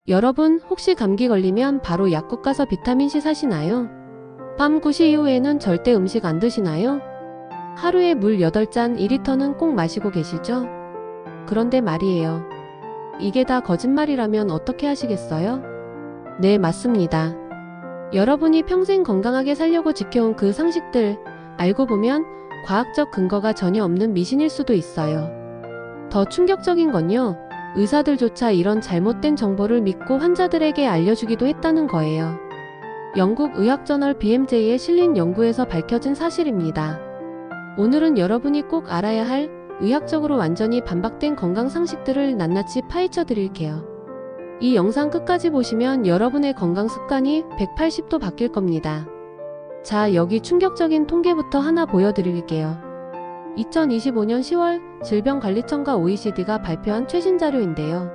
여러분 혹시 감기 걸리면 바로 약국 가서 비타민C 사시나요? 밤 9시 이후에는 절대 음식 안 드시나요? 하루에 물 8잔 2리터는 꼭 마시고 계시죠? 그런데 말이에요. 이게 다 거짓말이라면 어떻게 하시겠어요? 네, 맞습니다. 여러분이 평생 건강하게 살려고 지켜온 그 상식들, 알고 보면 과학적 근거가 전혀 없는 미신일 수도 있어요. 더 충격적인 건요, 의사들조차 이런 잘못된 정보를 믿고 환자들에게 알려주기도 했다는 거예요. 영국 의학저널 BMJ에 실린 연구에서 밝혀진 사실입니다. 오늘은 여러분이 꼭 알아야 할 의학적으로 완전히 반박된 건강 상식들을 낱낱이 파헤쳐 드릴게요. 이 영상 끝까지 보시면 여러분의 건강 습관이 180도 바뀔 겁니다. 자, 여기 충격적인 통계부터 하나 보여드릴게요. 2025년 10월 질병관리청과 OECD가 발표한 최신 자료인데요.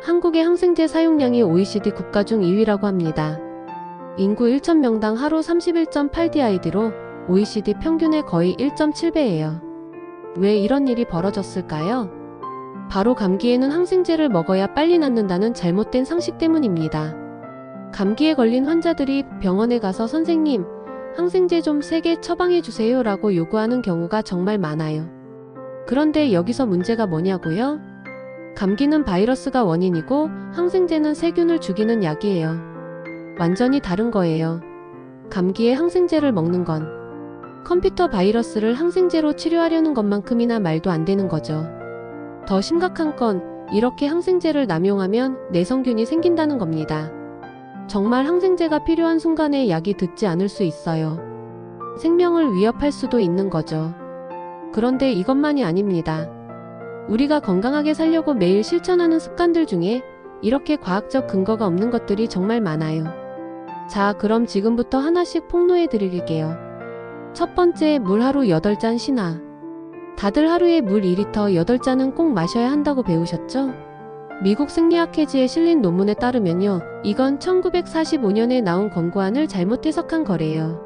한국의 항생제 사용량이 OECD 국가 중 2위라고 합니다. 인구 1,000명당 하루 31.8DID로 OECD 평균의 거의 1.7배예요. 왜 이런 일이 벌어졌을까요? 바로 감기에는 항생제를 먹어야 빨리 낫는다는 잘못된 상식 때문입니다. 감기에 걸린 환자들이 병원에 가서 선생님, 항생제 좀 세게 처방해주세요 라고 요구하는 경우가 정말 많아요. 그런데 여기서 문제가 뭐냐고요? 감기는 바이러스가 원인이고 항생제는 세균을 죽이는 약이에요. 완전히 다른 거예요. 감기에 항생제를 먹는 건 컴퓨터 바이러스를 항생제로 치료하려는 것만큼이나 말도 안 되는 거죠. 더 심각한 건 이렇게 항생제를 남용하면 내성균이 생긴다는 겁니다. 정말 항생제가 필요한 순간에 약이 듣지 않을 수 있어요. 생명을 위협할 수도 있는 거죠. 그런데 이것만이 아닙니다. 우리가 건강하게 살려고 매일 실천하는 습관들 중에 이렇게 과학적 근거가 없는 것들이 정말 많아요. 자, 그럼 지금부터 하나씩 폭로해 드릴게요. 첫 번째, 물 하루 8잔 신화. 다들 하루에 물 2리터 8잔은 꼭 마셔야 한다고 배우셨죠? 미국 생리학회지에 실린 논문에 따르면요, 이건 1945년에 나온 권고안을 잘못 해석한 거래요.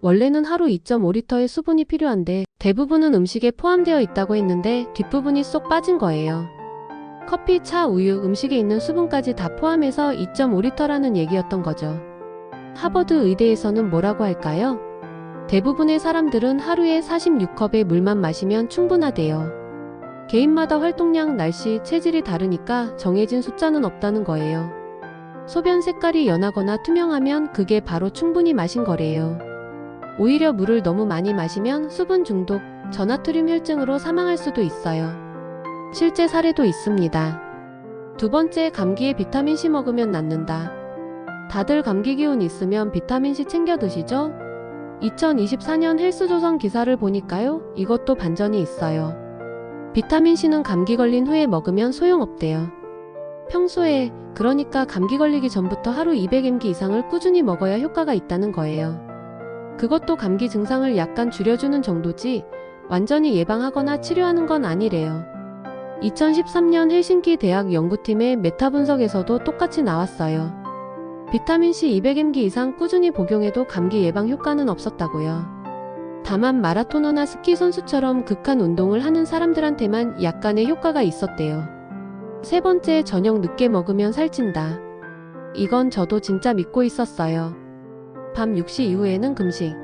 원래는 하루 2.5리터의 수분이 필요한데 대부분은 음식에 포함되어 있다고 했는데 뒷부분이 쏙 빠진 거예요. 커피, 차, 우유, 음식에 있는 수분까지 다 포함해서 2.5리터라는 얘기였던 거죠. 하버드 의대에서는 뭐라고 할까요? 대부분의 사람들은 하루에 46컵의 물만 마시면 충분하대요. 개인마다 활동량, 날씨, 체질이 다르니까 정해진 숫자는 없다는 거예요. 소변 색깔이 연하거나 투명하면 그게 바로 충분히 마신 거래요. 오히려 물을 너무 많이 마시면 수분 중독, 저나트륨 혈증으로 사망할 수도 있어요. 실제 사례도 있습니다. 두 번째, 감기에 비타민C 먹으면 낫는다. 다들 감기 기운 있으면 비타민C 챙겨 드시죠? 2024년 헬스조선 기사를 보니까요, 이것도 반전이 있어요. 비타민C는 감기 걸린 후에 먹으면 소용없대요. 평소에, 그러니까 감기 걸리기 전부터 하루 200mg 이상을 꾸준히 먹어야 효과가 있다는 거예요. 그것도 감기 증상을 약간 줄여주는 정도지 완전히 예방하거나 치료하는 건 아니래요. 2013년 헬싱키 대학 연구팀의 메타 분석에서도 똑같이 나왔어요. 비타민C 200mg 이상 꾸준히 복용해도 감기 예방 효과는 없었다고요. 다만 마라토너나 스키 선수처럼 극한 운동을 하는 사람들한테만 약간의 효과가 있었대요. 세 번째, 저녁 늦게 먹으면 살찐다. 이건 저도 진짜 믿고 있었어요. 밤 6시 이후에는 금식.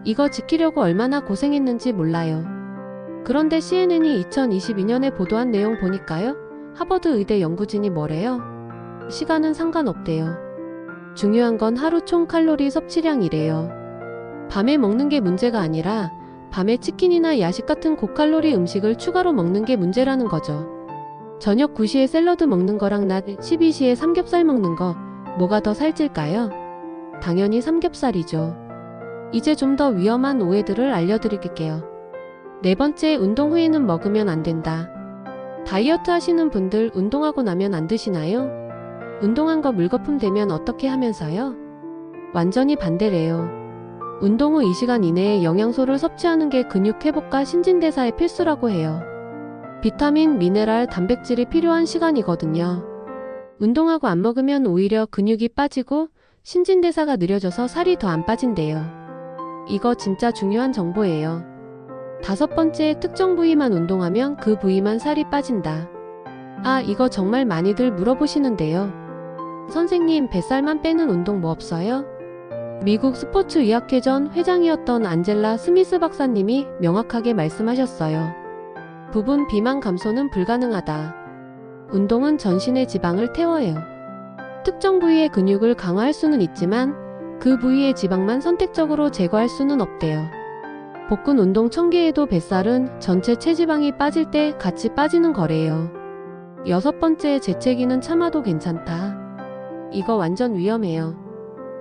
이거 지키려고 얼마나 고생했는지 몰라요. 그런데 CNN이 2022년에 보도한 내용 보니까요, 하버드 의대 연구진이 뭐래요? 시간은 상관없대요. 중요한 건 하루 총 칼로리 섭취량이래요. 밤에 먹는 게 문제가 아니라 밤에 치킨이나 야식 같은 고칼로리 음식을 추가로 먹는 게 문제라는 거죠. 저녁 9시에 샐러드 먹는 거랑 낮 12시에 삼겹살 먹는 거, 뭐가 더 살찔까요? 당연히 삼겹살이죠. 이제 좀 더 위험한 오해들을 알려드릴게요. 네 번째, 운동 후에는 먹으면 안 된다. 다이어트 하시는 분들 운동하고 나면 안 드시나요? 운동한 거 물거품 되면 어떻게 하면서요? 완전히 반대래요. 운동 후 2시간 이내에 영양소를 섭취하는 게 근육 회복과 신진대사에 필수라고 해요. 비타민, 미네랄, 단백질이 필요한 시간이거든요. 운동하고 안 먹으면 오히려 근육이 빠지고 신진대사가 느려져서 살이 더 안 빠진대요. 이거 진짜 중요한 정보예요. 다섯 번째, 특정 부위만 운동하면 그 부위만 살이 빠진다. 아, 이거 정말 많이들 물어보시는데요. 선생님, 뱃살만 빼는 운동 뭐 없어요? 미국 스포츠의학회 전 회장이었던 안젤라 스미스 박사님이 명확하게 말씀하셨어요. 부분 비만 감소는 불가능하다. 운동은 전신의 지방을 태워요. 특정 부위의 근육을 강화할 수는 있지만 그 부위의 지방만 선택적으로 제거할 수는 없대요. 복근 운동 1000개에도 뱃살은 전체 체지방이 빠질 때 같이 빠지는 거래요. 6번째, 재채기는 참아도 괜찮다. 이거 완전 위험해요.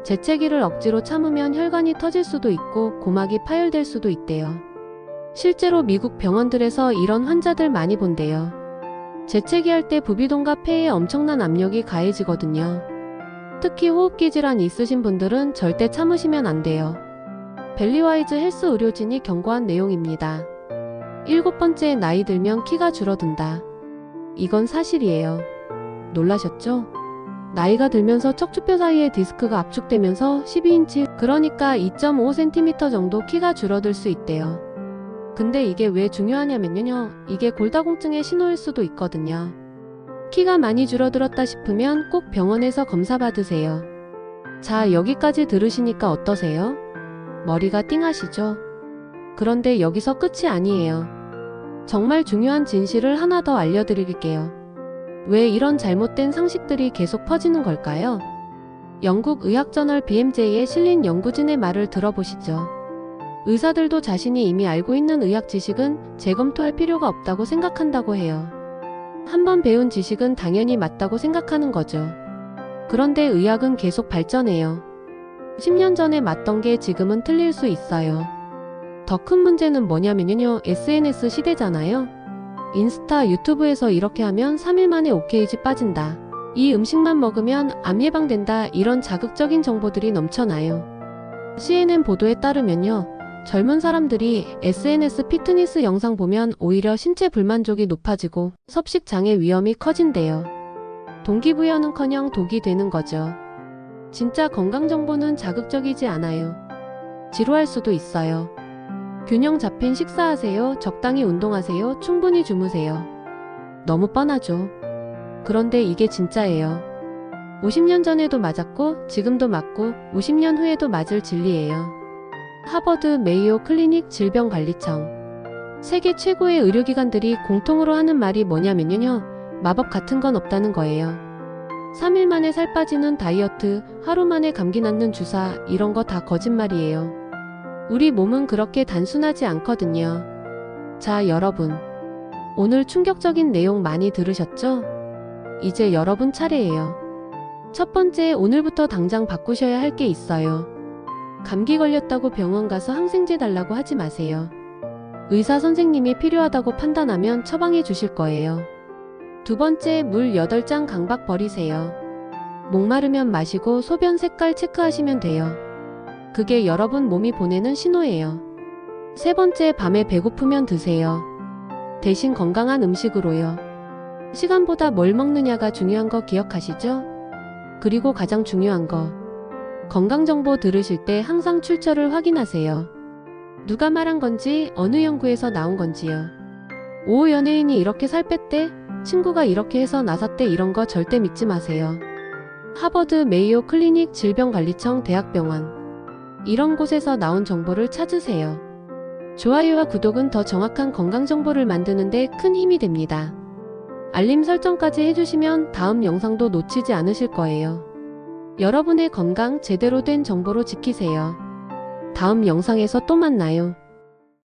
재채기를 억지로 참으면 혈관이 터질 수도 있고 고막이 파열될 수도 있대요. 실제로 미국 병원들에서 이런 환자들 많이 본대요. 재채기할 때 부비동과 폐에 엄청난 압력이 가해지거든요. 특히 호흡기 질환 있으신 분들은 절대 참으시면 안 돼요. 벨리와이즈 헬스 의료진이 경고한 내용입니다. 7번째, 나이 들면 키가 줄어든다. 이건 사실이에요. 놀라셨죠? 나이가 들면서 척추뼈 사이에 디스크가 압축되면서 12인치, 그러니까 2.5cm 정도 키가 줄어들 수 있대요. 근데 이게 왜 중요하냐면요. 이게 골다공증의 신호일 수도 있거든요. 키가 많이 줄어들었다 싶으면 꼭 병원에서 검사 받으세요. 자, 여기까지 들으시니까 어떠세요? 머리가 띵하시죠? 그런데 여기서 끝이 아니에요. 정말 중요한 진실을 하나 더 알려드릴게요. 왜 이런 잘못된 상식들이 계속 퍼지는 걸까요? 영국 의학저널 BMJ에 실린 연구진의 말을 들어보시죠. 의사들도 자신이 이미 알고 있는 의학 지식은 재검토할 필요가 없다고 생각한다고 해요. 한번 배운 지식은 당연히 맞다고 생각하는 거죠. 그런데 의학은 계속 발전해요. 10년 전에 맞던 게 지금은 틀릴 수 있어요. 더 큰 문제는 뭐냐면요. SNS 시대잖아요. 인스타, 유튜브에서 이렇게 하면 3일 만에 OKG 빠진다. 이 음식만 먹으면 암 예방된다. 이런 자극적인 정보들이 넘쳐나요. CNN 보도에 따르면요. 젊은 사람들이 SNS 피트니스 영상 보면 오히려 신체 불만족이 높아지고 섭식 장애 위험이 커진대요. 동기부여는커녕 독이 되는 거죠. 진짜 건강 정보는 자극적이지 않아요. 지루할 수도 있어요. 균형 잡힌 식사하세요. 적당히 운동하세요. 충분히 주무세요. 너무 뻔하죠. 그런데 이게 진짜예요. 50년 전에도 맞았고 지금도 맞고 50년 후에도 맞을 진리예요. 하버드 메이오 클리닉 질병관리청. 세계 최고의 의료기관들이 공통으로 하는 말이 뭐냐면요. 마법 같은 건 없다는 거예요. 3일 만에 살 빠지는 다이어트, 하루 만에 감기 낫는 주사, 이런 거 다 거짓말이에요. 우리 몸은 그렇게 단순하지 않거든요. 자, 여러분. 오늘 충격적인 내용 많이 들으셨죠? 이제 여러분 차례예요. 첫 번째, 오늘부터 당장 바꾸셔야 할 게 있어요. 감기 걸렸다고 병원 가서 항생제 달라고 하지 마세요. 의사 선생님이 필요하다고 판단하면 처방해 주실 거예요. 두 번째, 물 8잔 강박 버리세요. 목마르면 마시고 소변 색깔 체크하시면 돼요. 그게 여러분 몸이 보내는 신호예요. 세 번째, 밤에 배고프면 드세요. 대신 건강한 음식으로요. 시간보다 뭘 먹느냐가 중요한 거 기억하시죠? 그리고 가장 중요한 거. 건강정보 들으실 때 항상 출처를 확인하세요. 누가 말한 건지, 어느 연구에서 나온 건지요. 오, 연예인이 이렇게 살 뺐대? 친구가 이렇게 해서 나섰대? 이런 거 절대 믿지 마세요. 하버드 메이오 클리닉 질병관리청 대학병원. 이런 곳에서 나온 정보를 찾으세요. 좋아요와 구독은 더 정확한 건강정보를 만드는데 큰 힘이 됩니다. 알림 설정까지 해주시면 다음 영상도 놓치지 않으실 거예요. 여러분의 건강 제대로 된 정보로 지키세요. 다음 영상에서 또 만나요.